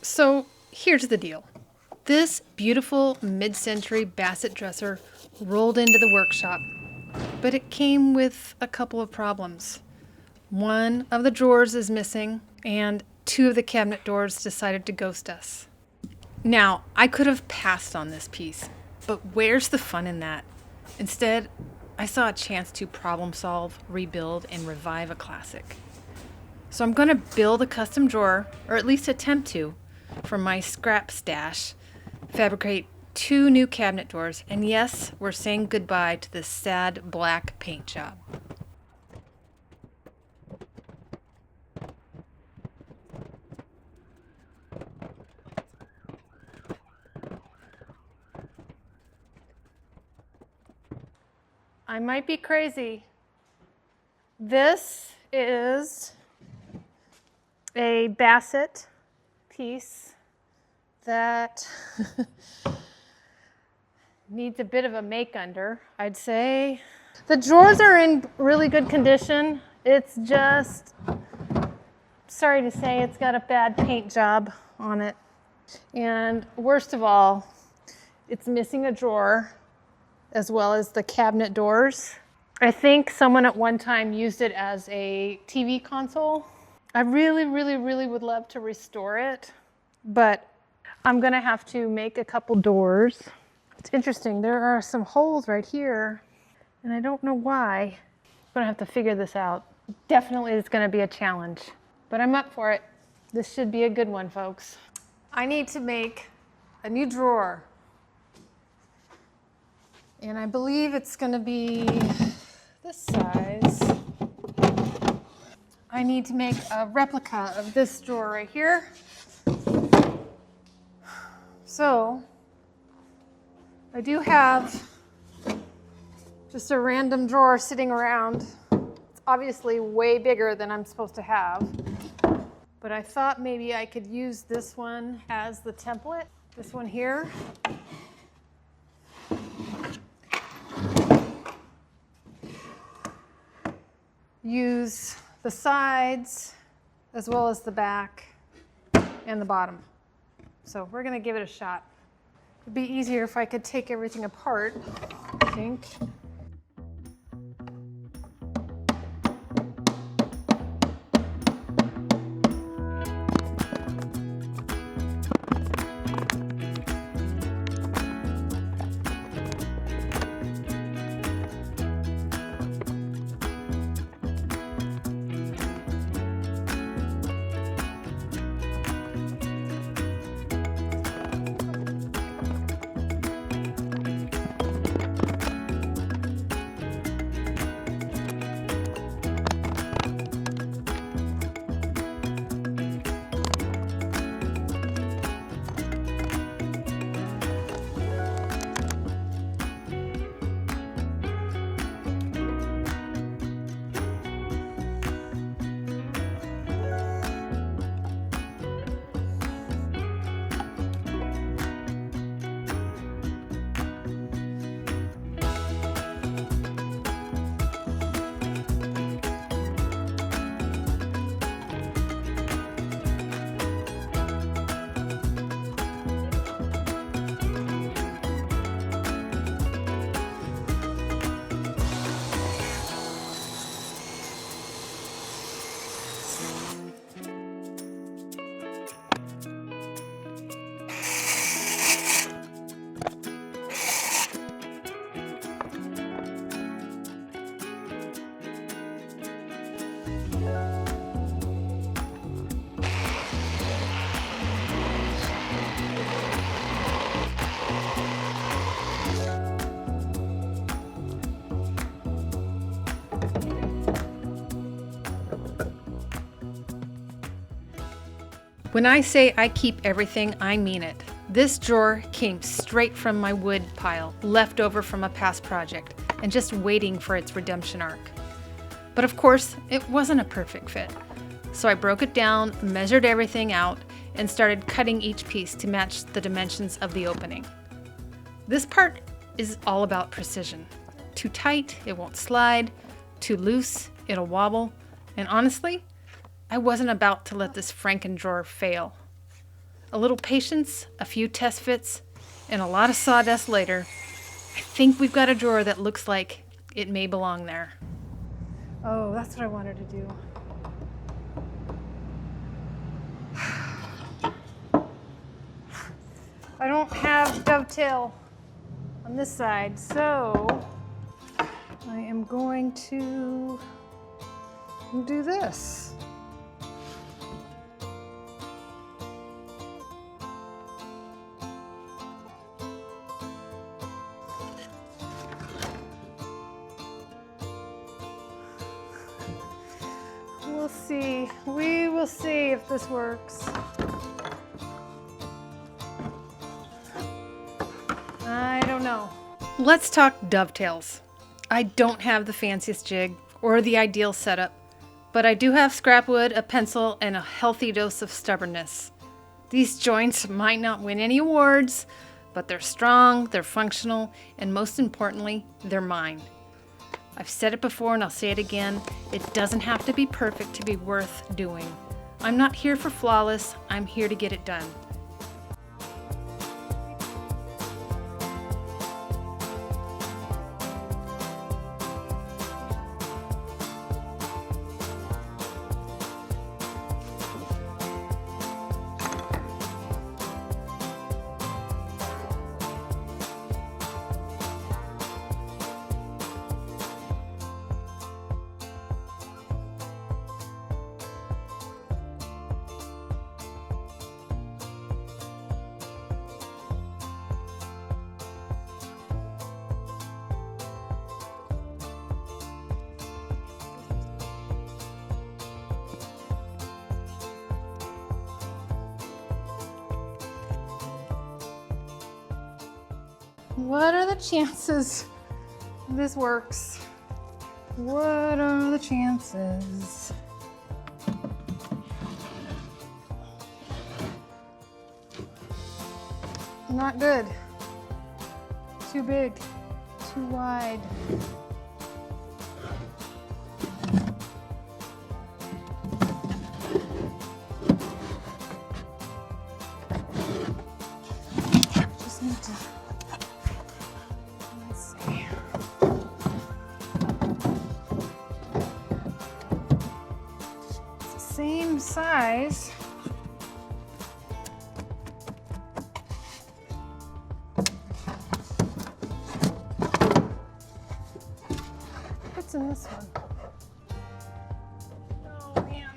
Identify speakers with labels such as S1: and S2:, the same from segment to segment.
S1: So here's the deal. This beautiful mid-century Bassett dresser rolled into the workshop, but it came with a couple of problems. One of the drawers is missing, and two of the cabinet doors decided to ghost us. Now, I could have passed on this piece, but where's the fun in that? Instead, I saw a chance to problem solve, rebuild, and revive a classic. So I'm going to build a custom drawer, or at least attempt to, from my scrap stash, fabricate 2 new cabinet doors, and yes, we're saying goodbye to this sad black paint job. I might be crazy. This is a Bassett piece that needs a bit of a make under, I'd say. The drawers are in really good condition. It's just, sorry to say, it's got a bad paint job on it. And worst of all, it's missing a drawer as well as the cabinet doors. I think someone at one time used it as a TV console. I really would love to restore it, but I'm gonna have to make a couple doors. It's interesting, there are some holes right here, and I don't know why. I'm gonna have to figure this out. Definitely it's gonna be a challenge, but I'm up for it. This should be a good one, folks. I need to make a new drawer. And I believe it's gonna be this size. I need to make a replica of this drawer right here. So I do have just a random drawer sitting around. It's obviously way bigger than I'm supposed to have, but I thought maybe I could use this one as the template, this one here. Use the sides as well as the back and the bottom. So we're gonna give it a shot. It'd be easier if I could take everything apart, I think. When I say I keep everything, I mean it. This drawer came straight from my wood pile, left over from a past project, and just waiting for its redemption arc. But of course, it wasn't a perfect fit. So I broke it down, measured everything out, and started cutting each piece to match the dimensions of the opening. This part is all about precision. Too tight, it won't slide. Too loose, it'll wobble. And honestly, I wasn't about to let this Franken drawer fail. A little patience, a few test fits, and a lot of sawdust later, I think we've got a drawer that looks like it may belong there. Oh, that's what I wanted to do. I don't have dovetail on this side, so I am going to do this. We'll see. We will see if this works. I don't know. Let's talk dovetails. I don't have the fanciest jig or the ideal setup, but I do have scrap wood, a pencil, and a healthy dose of stubbornness. These joints might not win any awards, but they're strong, they're functional, and most importantly, they're mine. I've said it before and I'll say it again, it doesn't have to be perfect to be worth doing. I'm not here for flawless, I'm here to get it done. What are the chances this works? What are the chances? Not good. Too big, too wide. Just need to, let's see. It's the same size. What's in this one? Oh man.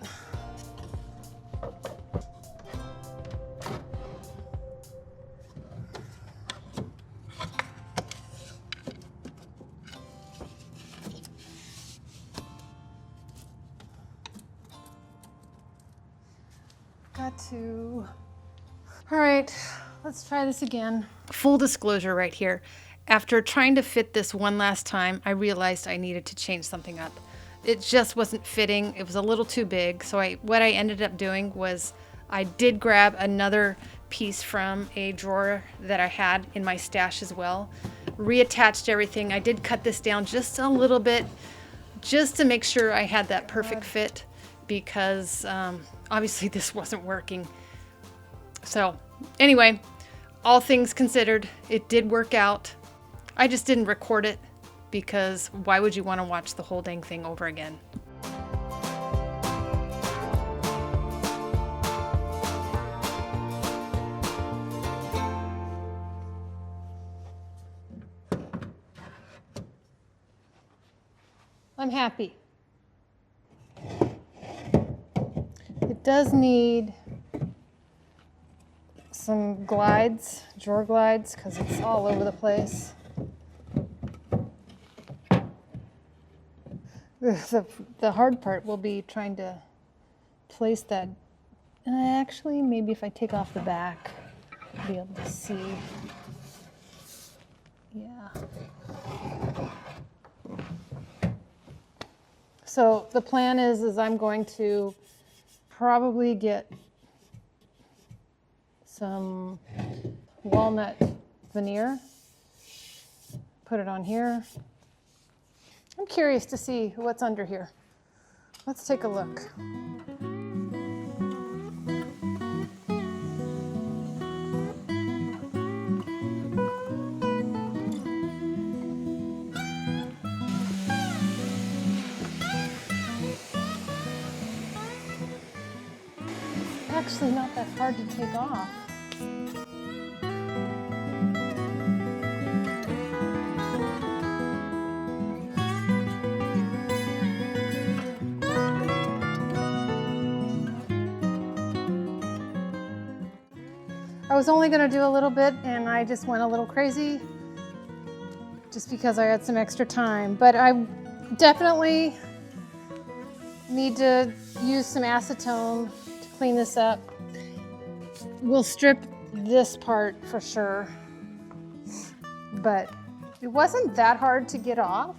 S1: Got to. All right, let's try this again. Full disclosure right here. After trying to fit this one last time, I realized I needed to change something up. It just wasn't fitting. It was a little too big. So what I ended up doing was I did grab another piece from a drawer that I had in my stash as well. Reattached everything. I did cut this down just a little bit just to make sure I had that perfect fit because obviously this wasn't working. So anyway, all things considered, it did work out. I just didn't record it because why would you want to watch the whole dang thing over again? I'm happy. It does need some glides, drawer glides, because it's all over the place. The hard part will be trying to place that. Actually, maybe if I take off the back, I'll be able to see. Yeah. So the plan is I'm going to probably get some walnut veneer, put it on here. I'm curious to see what's under here. Let's take a look. actually not that hard to take off. I was only gonna do a little bit and I just went a little crazy just because I had some extra time, but I definitely need to use some acetone to clean this up. We'll strip this part for sure, but it wasn't that hard to get off,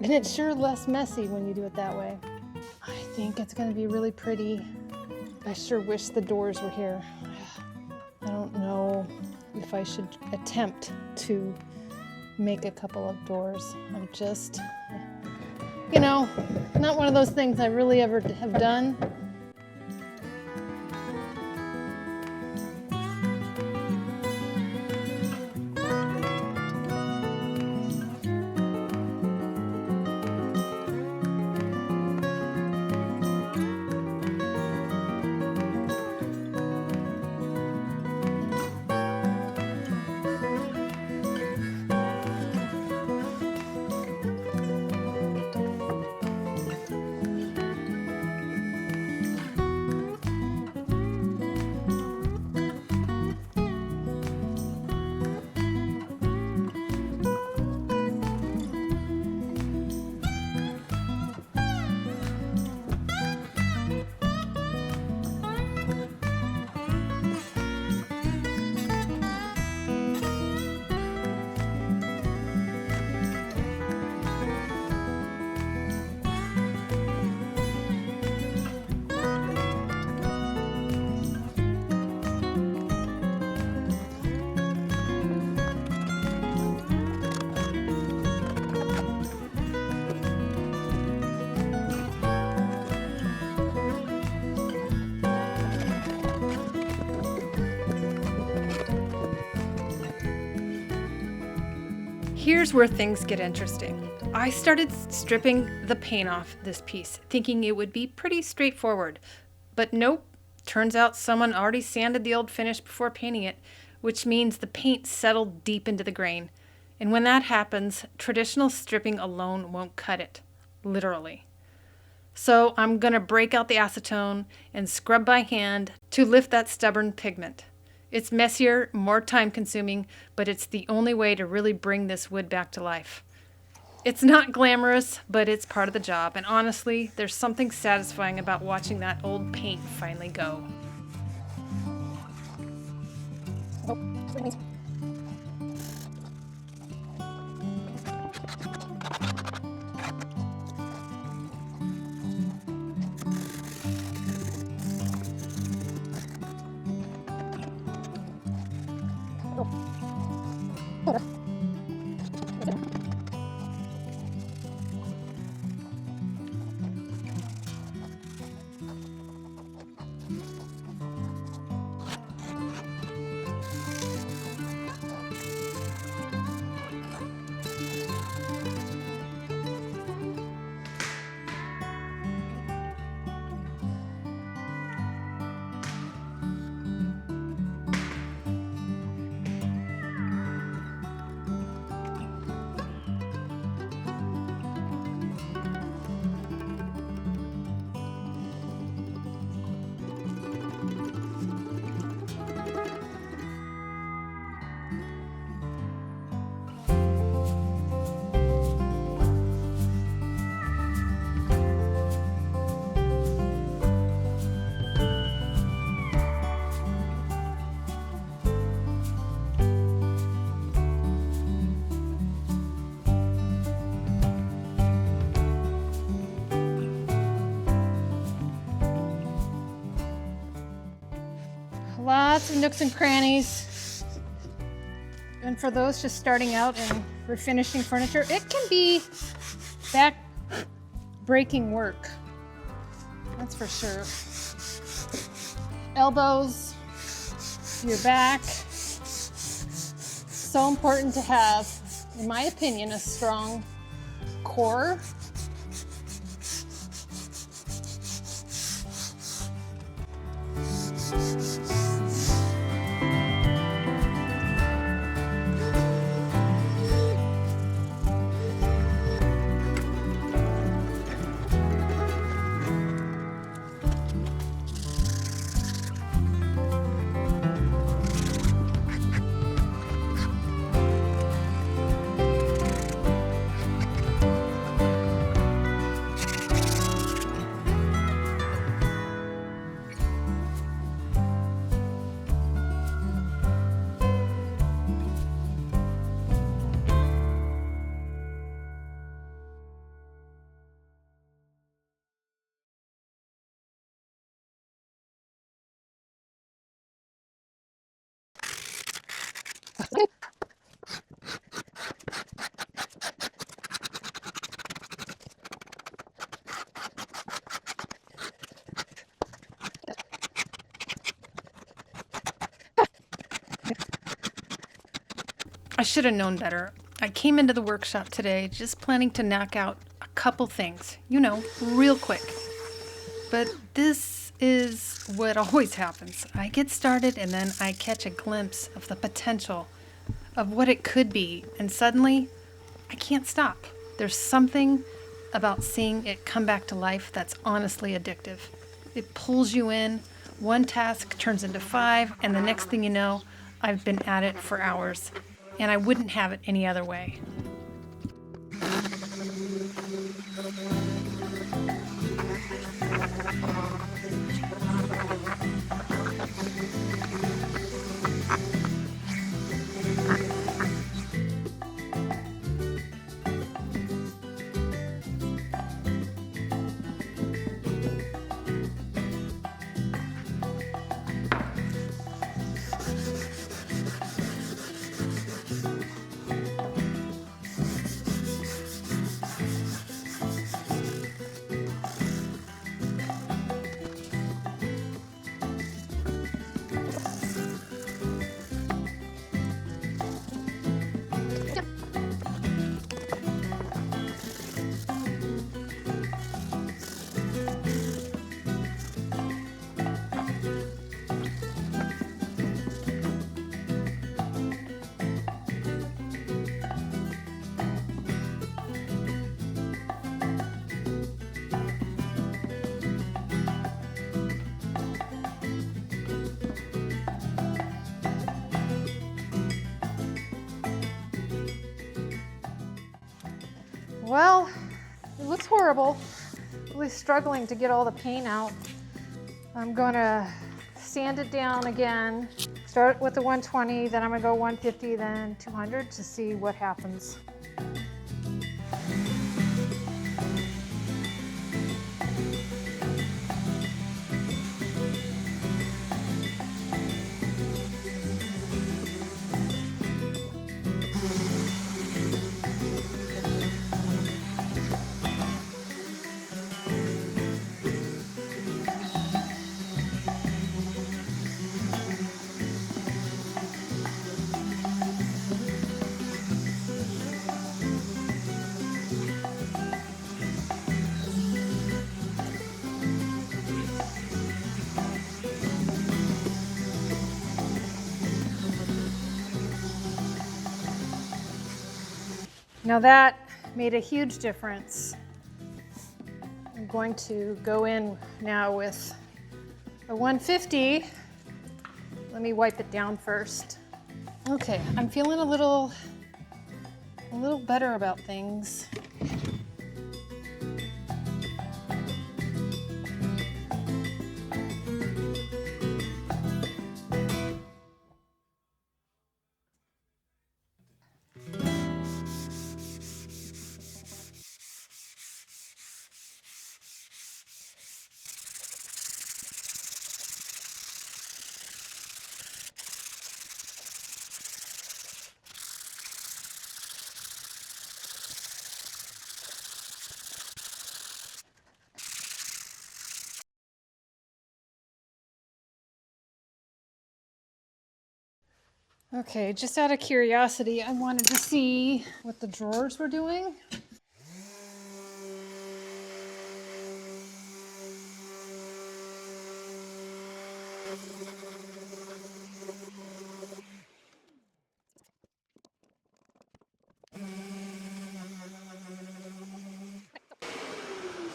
S1: and it's sure less messy when you do it that way. I think it's gonna be really pretty. I sure wish the doors were here. I don't know if I should attempt to make a couple of doors. I'm just, you know, not one of those things I really ever have done.
S2: Here's where things get interesting. I started stripping the paint off this piece, thinking it would be pretty straightforward. But nope, turns out someone already sanded the old finish before painting it, which means the paint settled deep into the grain. And when that happens, traditional stripping alone won't cut it, literally. So I'm gonna break out the acetone and scrub by hand to lift that stubborn pigment. It's messier, more time consuming, but it's the only way to really bring this wood back to life. It's not glamorous, but it's part of the job, and honestly, there's something satisfying about watching that old paint finally go.
S1: Lots of nooks and crannies. And for those just starting out and refinishing furniture, it can be back-breaking work. That's for sure. Elbows, your back. So important to have, in my opinion, a strong core.
S2: I should have known better. I came into the workshop today just planning to knock out a couple things, you know, real quick. But this is what always happens. I get started and then I catch a glimpse of the potential of what it could be, and suddenly I can't stop. There's something about seeing it come back to life that's honestly addictive. It pulls you in, one task turns into 5, and the next thing you know, I've been at it for hours, and I wouldn't have it any other way.
S1: Well, it looks horrible. Really struggling to get all the paint out. I'm going to sand it down again. Start with the 120, then I'm going to go 150, then 200 to see what happens. Now that made a huge difference. I'm going to go in now with a 150. Let me wipe it down first. Okay, I'm feeling a little better about things. Okay, just out of curiosity, I wanted to see what the drawers were doing.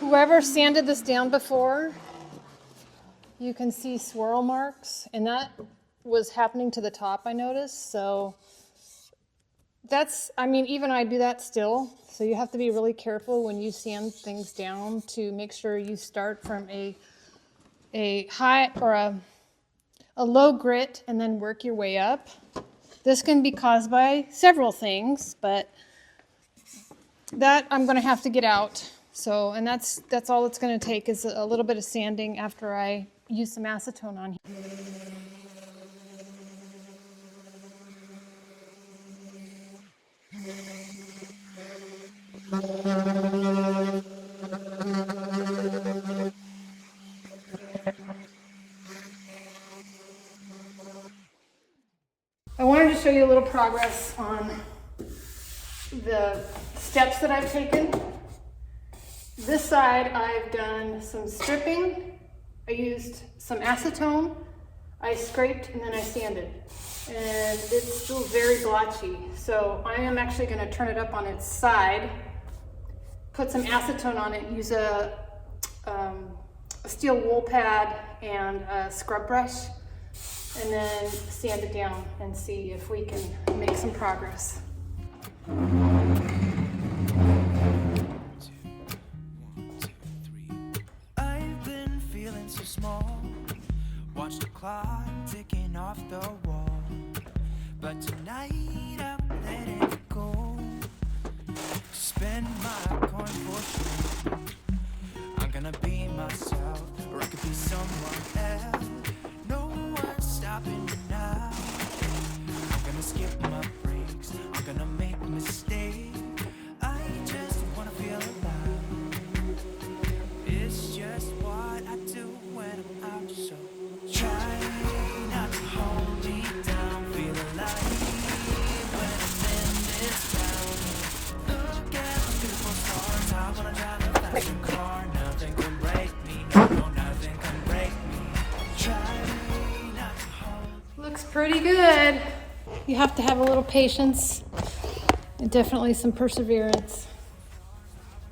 S1: Whoever sanded this down before, you can see swirl marks, and that was happening to the top, I noticed. So that's, I mean, even I do that still. So you have to be really careful when you sand things down to make sure you start from a high or a low grit and then work your way up. This can be caused by several things, but that I'm going to have to get out. So, and that's all it's going to take is a little bit of sanding after I use some acetone on here. I wanted to to show you a little progress on the steps that I've taken. This side, I've done some stripping. I used some acetone. I scraped and then I sanded. And it's still very blotchy. So I am actually going to turn it up on its side, put some acetone on it, use a steel wool pad and a scrub brush, and then sand it down and see if we can make some progress.
S3: I've been feeling so small. Watch the clock ticking off the wall. But tonight I'm letting it go. Spend my coin for sure. I'm gonna be myself, or I could be someone else. No one's stopping me now. I'm gonna skip my breaks. I'm gonna make mistakes. I just wanna feel alive. It's just what I do when I'm out, so try not to hold me down. Feel alive when I'm in this town. Look at those beautiful stars. I wanna drive a faster car. Nothing can break me. No, nothing can break me. Try not to hold.
S1: Looks pretty good. You have to have a little patience and definitely some perseverance.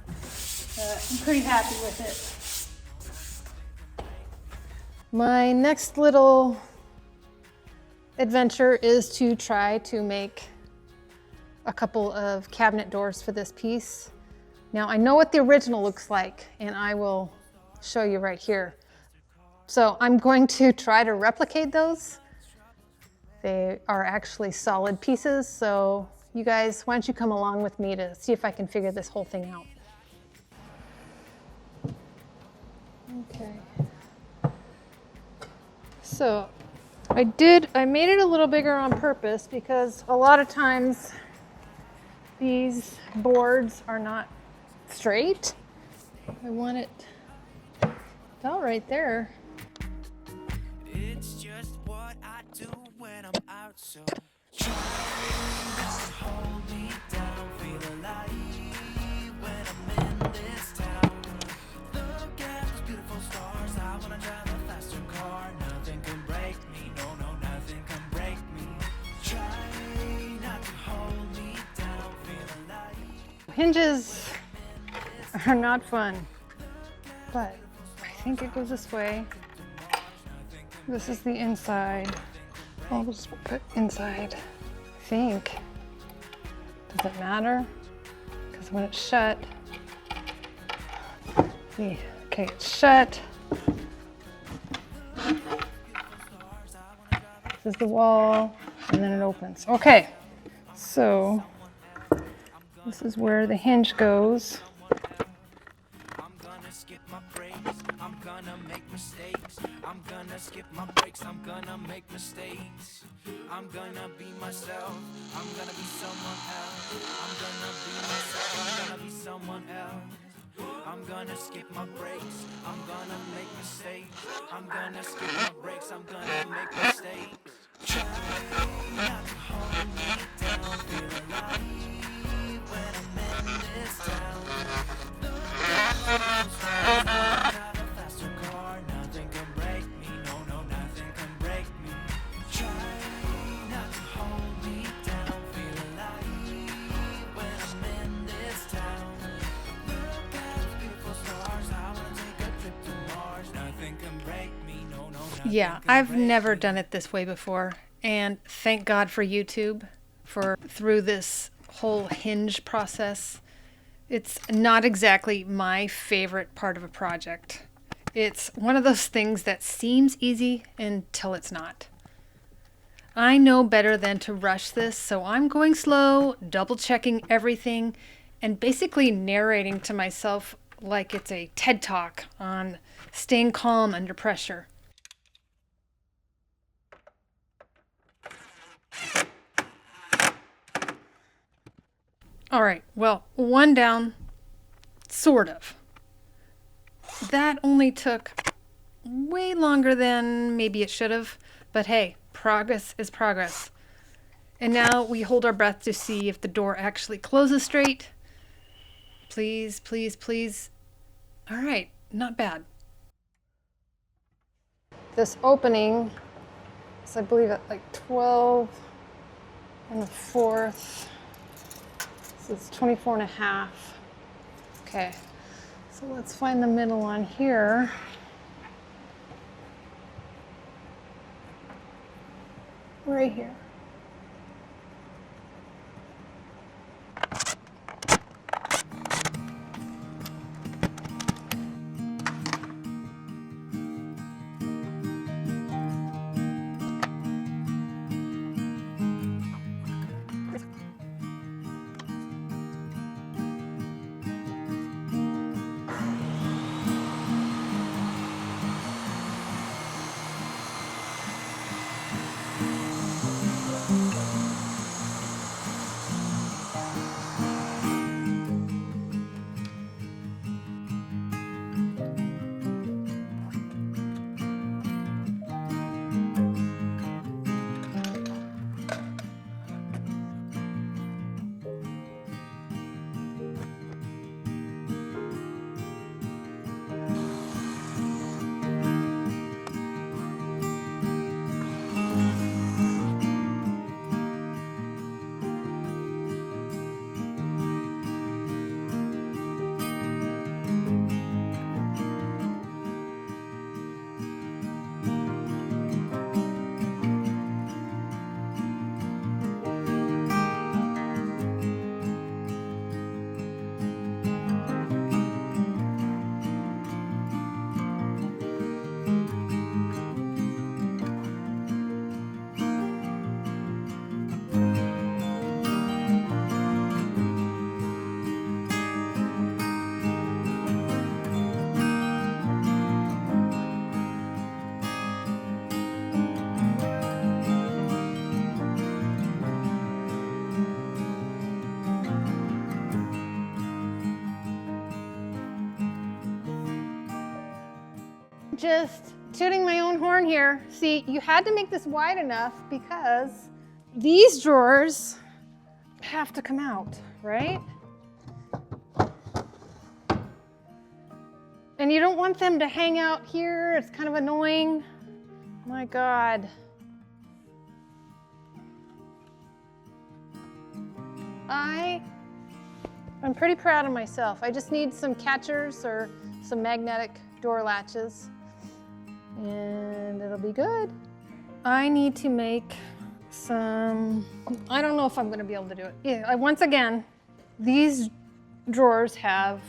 S1: I'm pretty happy with it. My next little adventure is to try to make a couple of cabinet doors for this piece. Now I know what the original looks like, and I will show you right here. So I'm going to try to replicate those. They are actually solid pieces, so you guys, why don't you come along with me to see if I can figure this whole thing out. Okay. So I made it a little bigger on purpose because a lot of times these boards are not straight. I want it all right there.
S3: It's just what I do when I'm out, so try not to hold me down. Feel alive when I'm in this town. Look at those beautiful stars. I wanna drive a faster car. Nothing can break me. No, nothing can break me. Try not to hold me down. Feel alive.
S1: Hinges are not fun, but I think it goes this way. This is the inside. I'll just put inside. I think. Does it matter? Because when it's shut, see, okay, it's shut. This is the wall, and then it opens. Okay, so this is where the hinge goes.
S3: I'm gonna skip my breaks. I'm gonna make mistakes. I'm gonna skip my breaks. I'm gonna make mistakes. I'm gonna be myself. I'm gonna be someone else. I'm gonna be myself. I'm gonna be someone else. I'm gonna skip my breaks. I'm gonna make mistakes. I'm gonna skip my breaks. I'm gonna make mistakes. Try not to hold me down. Feel alive when I'm in this town. Faster car, nothing can break me. No, nothing can break me. Try not to hold me down. Feel alive when I'm in this town. Look at those beautiful stars. I wanna take a trip to Mars. Nothing can break me. No, nothing
S2: Yeah,
S3: can
S2: I've
S3: break
S2: never
S3: me.
S2: done it this way before, and thank God for YouTube through this whole hinge process. It's not exactly my favorite part of a project. It's one of those things that seems easy until it's not. I know better than to rush this, so I'm going slow, double checking everything, and basically narrating to myself like it's a TED Talk on staying calm under pressure. All right, well, one down, sort of. That only took way longer than maybe it should have, but hey, progress is progress. And now we hold our breath to see if the door actually closes straight. Please, please, please. All right, not bad.
S1: This opening is, I believe, at like 12 and the 4th. So it's 24 and a half. Okay, so let's find the middle one here. Right here. Just tooting my own horn here. See, you had to make this wide enough because these drawers have to come out, right? And you don't want them to hang out here. It's kind of annoying. My God. I'm pretty proud of myself. I just need some catchers or some magnetic door latches, and it'll be good. I need to make some, I don't know if I'm gonna be able to do it. Yeah, once again, these drawers have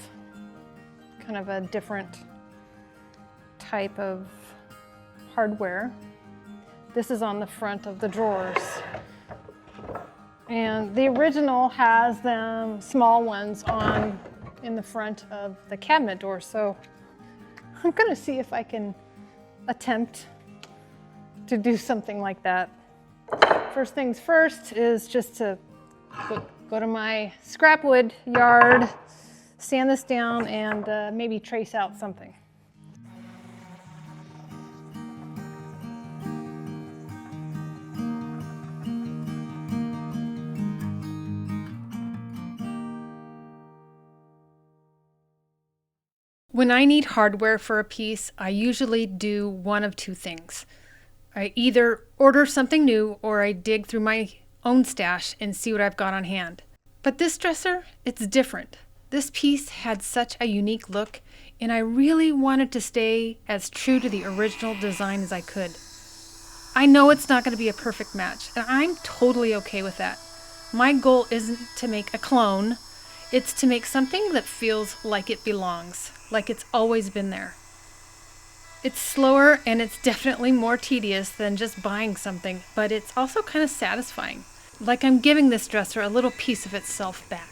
S1: kind of a different type of hardware. This is on the front of the drawers. And the original has them small ones on in the front of the cabinet door. So I'm gonna see if I can attempt to do something like that. First things first is just to go to my scrap wood yard, sand this down, and maybe trace out something.
S2: When I need hardware for a piece, I usually do one of two things. I either order something new or I dig through my own stash and see what I've got on hand. But this dresser, it's different. This piece had such a unique look, and I really wanted to stay as true to the original design as I could. I know it's not going to be a perfect match, and I'm totally okay with that. My goal isn't to make a clone, it's to make something that feels like it belongs, like it's always been there. It's slower and it's definitely more tedious than just buying something, but it's also kind of satisfying, like I'm giving this dresser a little piece of itself back.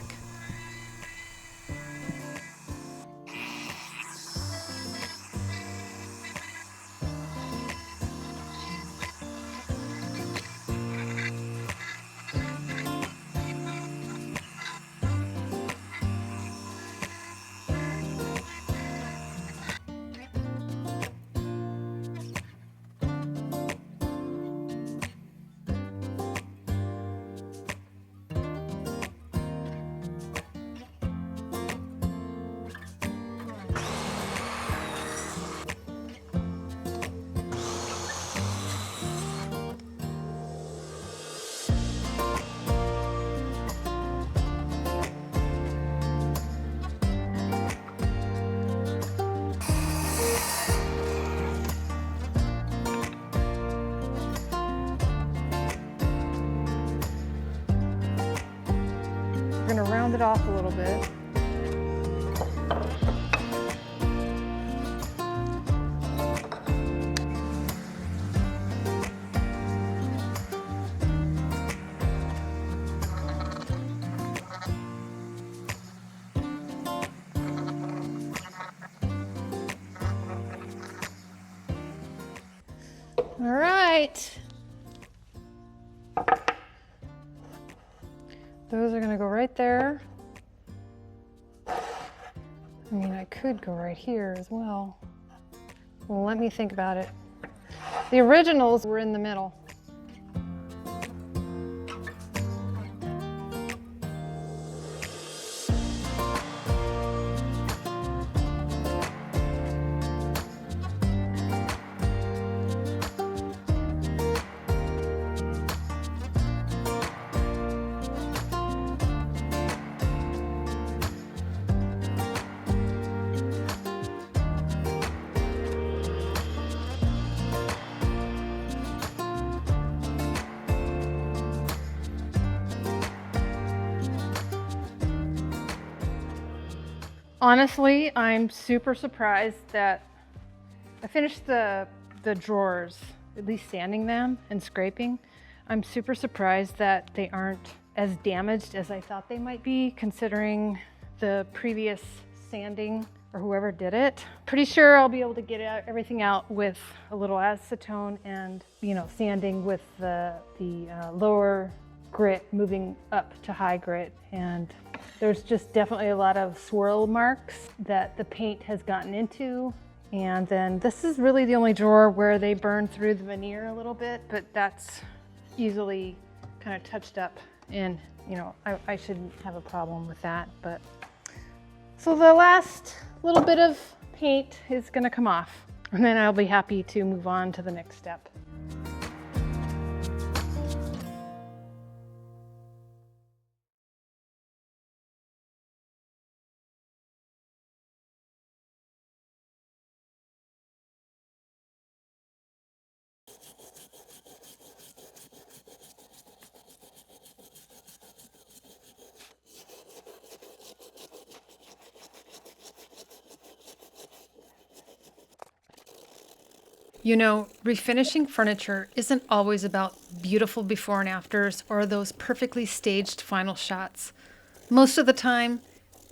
S1: going to round it off a little bit. All right. Those are going to go right there. I mean, I could go right here as well. Well, let me think about it. The originals were in the middle. Honestly, I'm super surprised that I finished the drawers, at least sanding them and scraping. I'm super surprised that they aren't as damaged as I thought they might be, considering the previous sanding or whoever did it. Pretty sure I'll be able to get everything out with a little acetone and, sanding with the lower grit moving up to high grit. And there's just definitely a lot of swirl marks that the paint has gotten into. And then this is really the only drawer where they burn through the veneer a little bit, but that's easily kind of touched up, and I shouldn't have a problem with that. But so the last little bit of paint is going to come off, and then I'll be happy to move on to the next step.
S2: Refinishing furniture isn't always about beautiful before and afters or those perfectly staged final shots. Most of the time,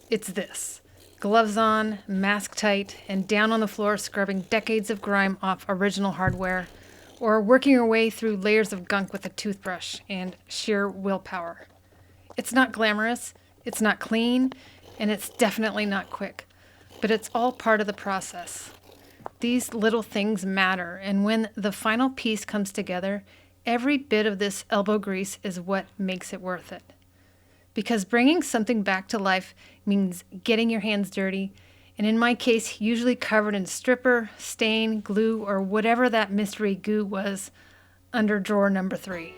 S2: it's this. Gloves on, mask tight, and down on the floor scrubbing decades of grime off original hardware, or working your way through layers of gunk with a toothbrush and sheer willpower. It's not glamorous, it's not clean, and it's definitely not quick, but it's all part of the process. These little things matter, and when the final piece comes together, every bit of this elbow grease is what makes it worth it. Because bringing something back to life means getting your hands dirty, and in my case, usually covered in stripper, stain, glue, or whatever that mystery goo was under drawer number 3.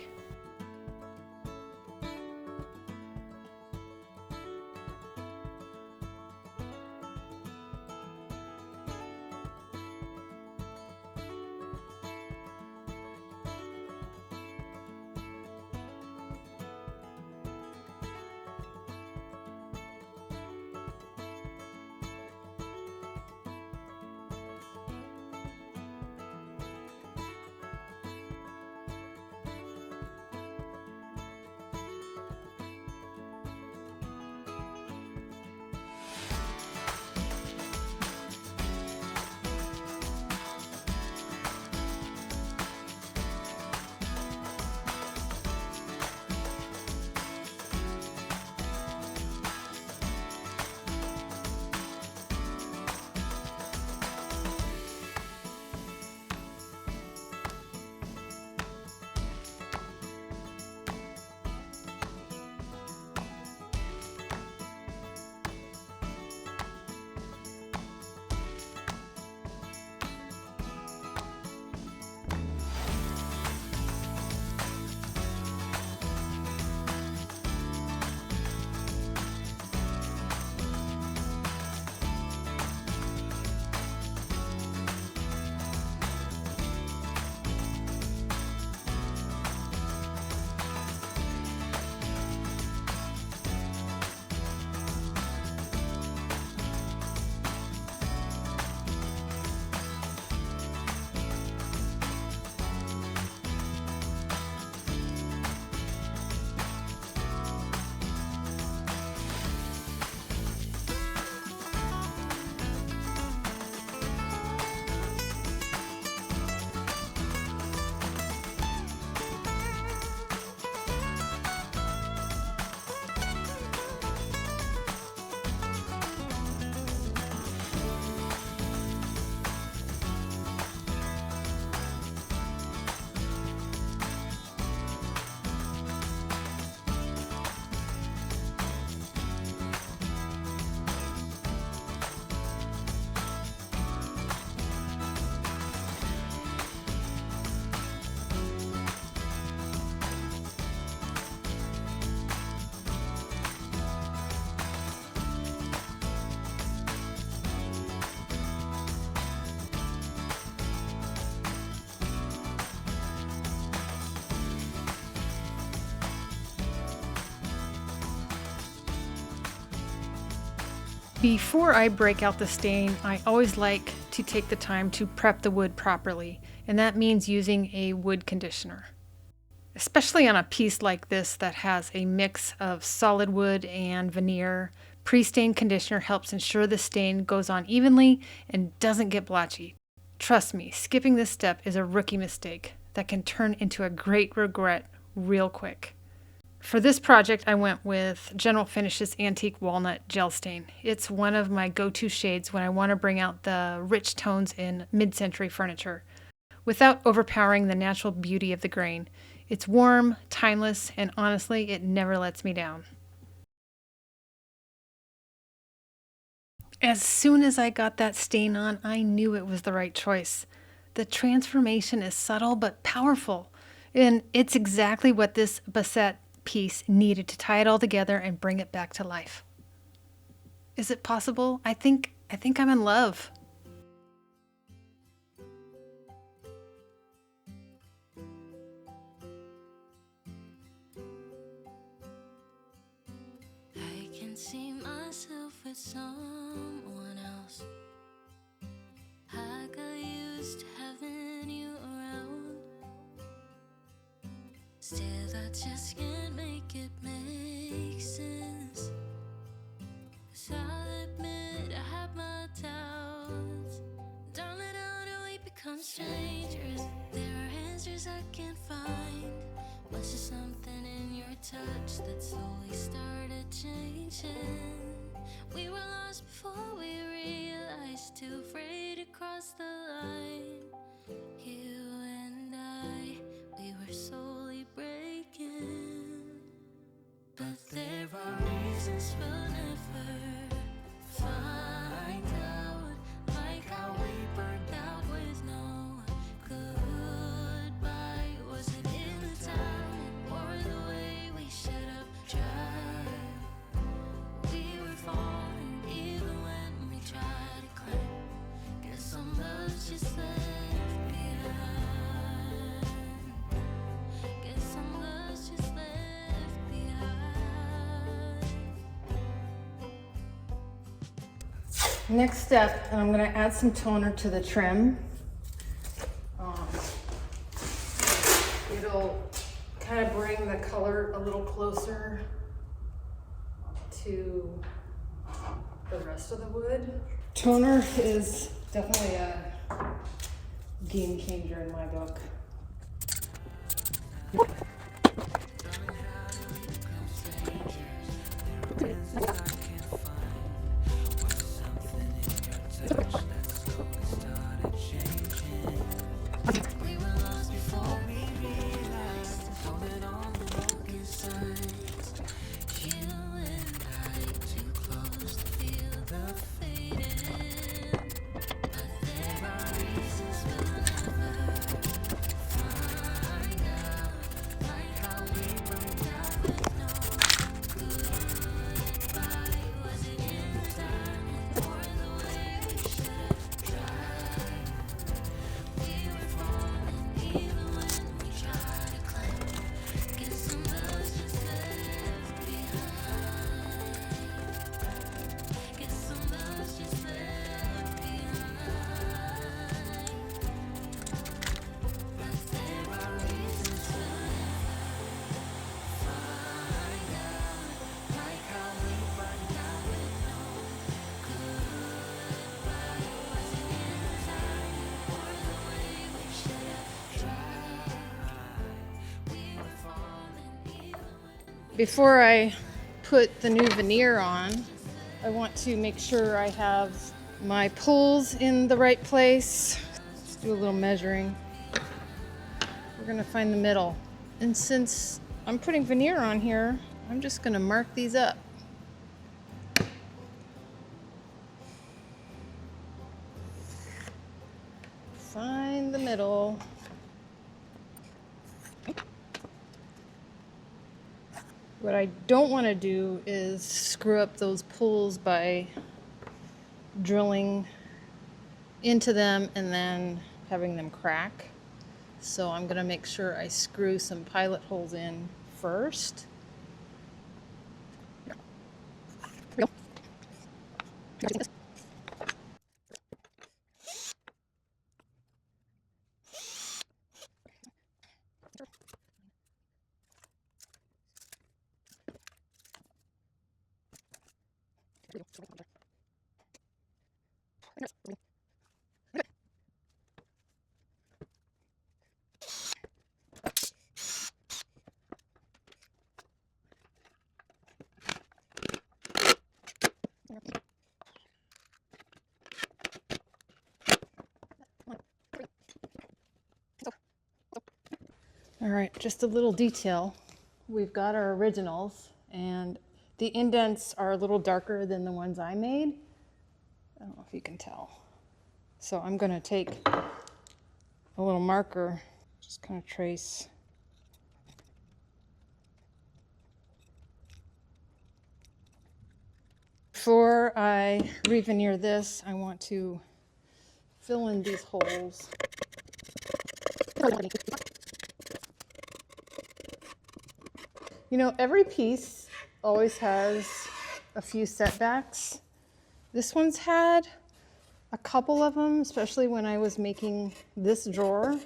S2: Before I break out the stain, I always like to take the time to prep the wood properly, and that means using a wood conditioner. Especially on a piece like this that has a mix of solid wood and veneer, pre-stain conditioner helps ensure the stain goes on evenly and doesn't get blotchy. Trust me, skipping this step is a rookie mistake that can turn into a great regret real quick. For this project, I went with General Finishes Antique Walnut Gel Stain. It's one of my go-to shades when I want to bring out the rich tones in mid-century furniture, without overpowering the natural beauty of the grain. It's warm, timeless, and honestly, it never lets me down. As soon as I got that stain on, I knew it was the right choice. The transformation is subtle but powerful, and it's exactly what this Bassett piece needed to tie it all together and bring it back to life. Is it possible? I think I'm in love.
S3: I can see myself with someone else. I got used to having you around. Still, I just can't make it make sense. 'Cause I'll admit I have my doubts. Darling, how do we become strangers? There are answers I can't find. Was there something in your touch that slowly started changing? We were lost before we realized, too afraid to cross the line. You and I, we were slowly breaking. But there are reasons we'll never find out, like how we burned out with no goodbye. Was it in the time or the way we should have tried? We were falling even when we tried to climb. Guess some love's just left behind. Guess some love's just left behind.
S1: Next step, and I'm going to add some toner to the trim. It'll kind of bring the color a little closer to the rest of the wood. Toner is definitely a game changer in my book.
S3: We were lost before we realized, holding on to broken signs. You and I too close to feel the fading. But there are reasons we'll never find out, like how we burned out with no goodbye. Was it in the diamond or the way we should have tried? We were falling even when we tried to climb. Guess some love's just left behind. Guess some love's just left behind. But there are reasons we'll never find out, like how we burned out with no goodbye. Was it in the time or the way we should have tried? We were falling even when.
S1: Before I put the new veneer on, I want to make sure I have my pulls in the right place. Let's do a little measuring. We're gonna find the middle. And since I'm putting veneer on here, I'm just gonna mark these up. Find the middle. What I don't want to do is screw up those pulls by drilling into them and then having them crack. So I'm going to make sure I screw some pilot holes in first.
S2: All right, just a little detail. We've got our originals, and the indents are a little darker than the ones I made. I don't know if you can tell. So I'm going to take a little marker, just kind of trace. Before I re-veneer this, I want to fill in these holes. You know, every piece always has a few setbacks. This one's had a couple of them, especially when I was making this drawer.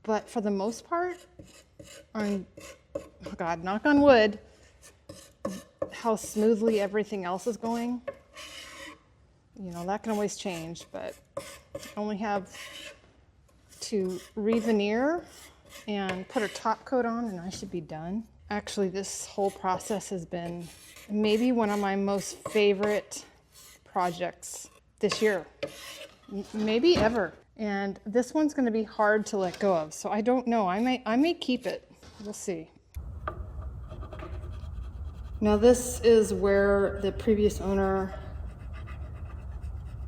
S2: But for the most part, oh God, knock on wood, how smoothly everything else is going. You know, that can always change, but I only have to re-veneer and put a top coat on and I should be done. Actually, this whole process has been maybe one of my most favorite projects this year, maybe ever. And this one's going to be hard to let go of, so I don't know. I may keep it. We'll see. Now this is where the previous owner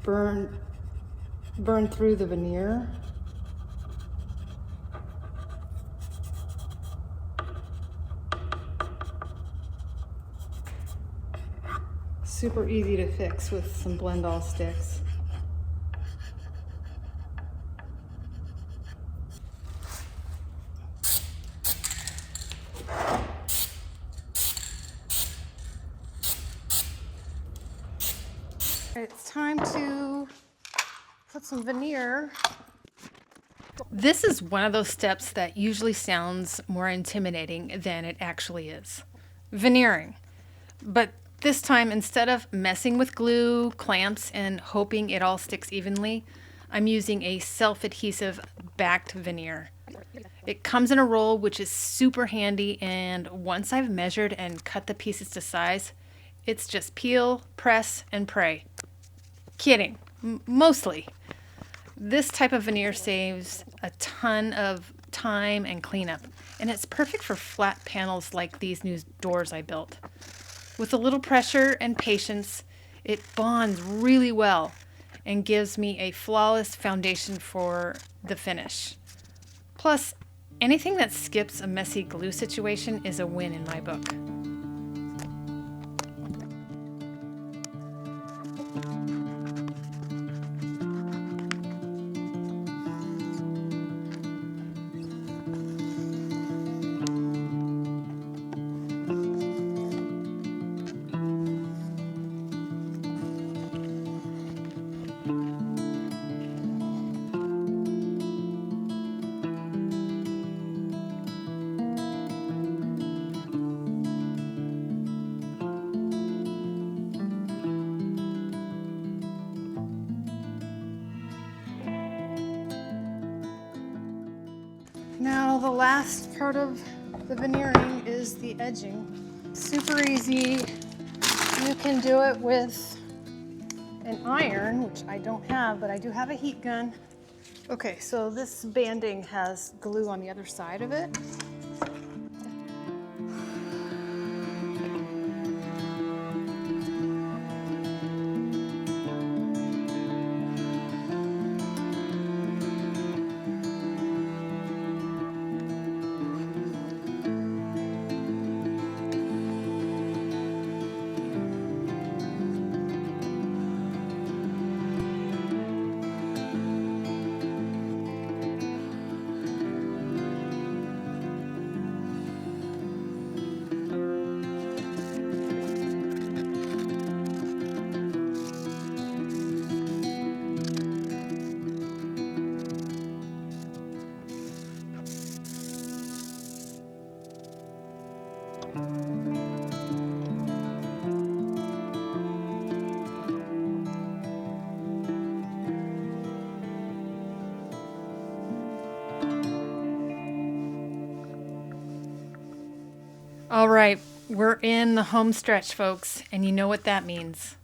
S2: burned through the veneer. Super easy to fix with some blend-all sticks. It's time to put some veneer. This is one of those steps that usually sounds more intimidating than it actually is. Veneering. But this time, instead of messing with glue, clamps, and hoping it all sticks evenly, I'm using a self-adhesive backed veneer. It comes in a roll, which is super handy, and once I've measured and cut the pieces to size, it's just peel, press, and pray. Kidding. Mostly. This type of veneer saves a ton of time and cleanup, and it's perfect for flat panels like these new doors I built. With a little pressure and patience, it bonds really well and gives me a flawless foundation for the finish. Plus, anything that skips a messy glue situation is a win in my book. Now the last part of the veneering is the edging. Super easy. You can do it with an iron, which I don't have, but I do have a heat gun. Okay, so this banding has glue on the other side of it. All right, we're in the home stretch, folks, and you know what that means.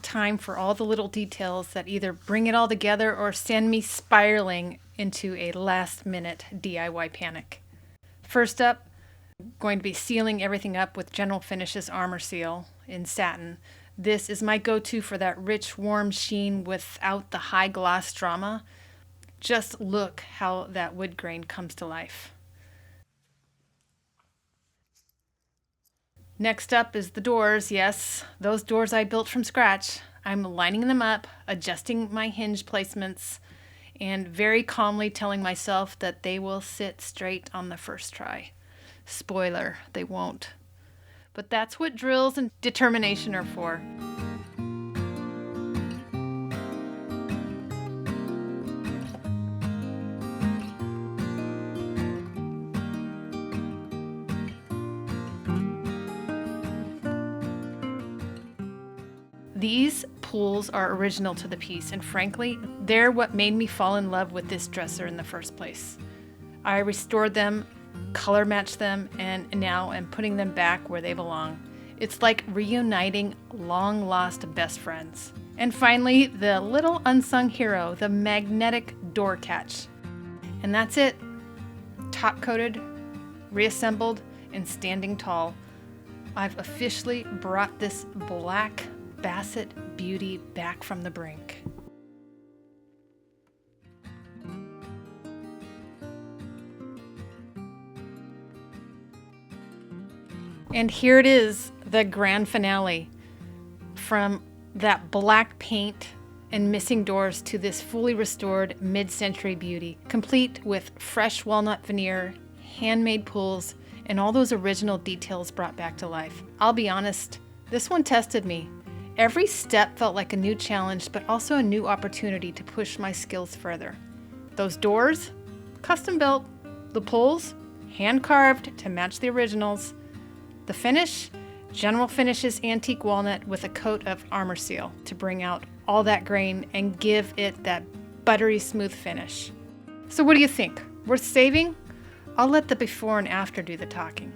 S2: Time for all the little details that either bring it all together or send me spiraling into a last-minute DIY panic. First up, I'm going to be sealing everything up with General Finishes Armor Seal in satin. This is my go-to for that rich, warm sheen without the high gloss drama. Just look how that wood grain comes to life. Next up is the doors. Yes, those doors I built from scratch. I'm lining them up, adjusting my hinge placements, and very calmly telling myself that they will sit straight on the first try. Spoiler, they won't. But that's what drills and determination are for. These pulls are original to the piece, and frankly, they're what made me fall in love with this dresser in the first place. I restored them, color matched them, and now am putting them back where they belong. It's like reuniting long-lost best friends. And finally, the little unsung hero, the magnetic door catch. And that's it. Top-coated, reassembled, and standing tall. I've officially brought this black Bassett beauty back from the brink. And here it is, the grand finale. From that black paint and missing doors to this fully restored mid-century beauty, complete with fresh walnut veneer, handmade pulls, and all those original details brought back to life. I'll be honest, this one tested me. Every step felt like a new challenge, but also a new opportunity to push my skills further. Those doors, custom built. The pulls, hand carved to match the originals. The finish, General Finishes antique walnut with a coat of armor seal to bring out all that grain and give it that buttery smooth finish. So what do you think? Worth saving? I'll let the before and after do the talking.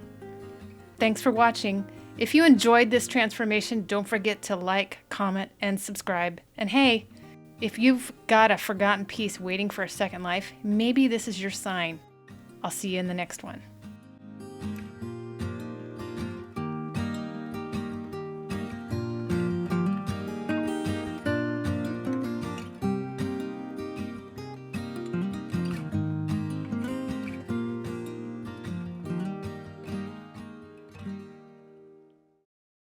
S2: Thanks for watching. If you enjoyed this transformation, don't forget to like, comment, and subscribe. And hey, if you've got a forgotten piece waiting for a second life, maybe this is your sign. I'll see you in the next one.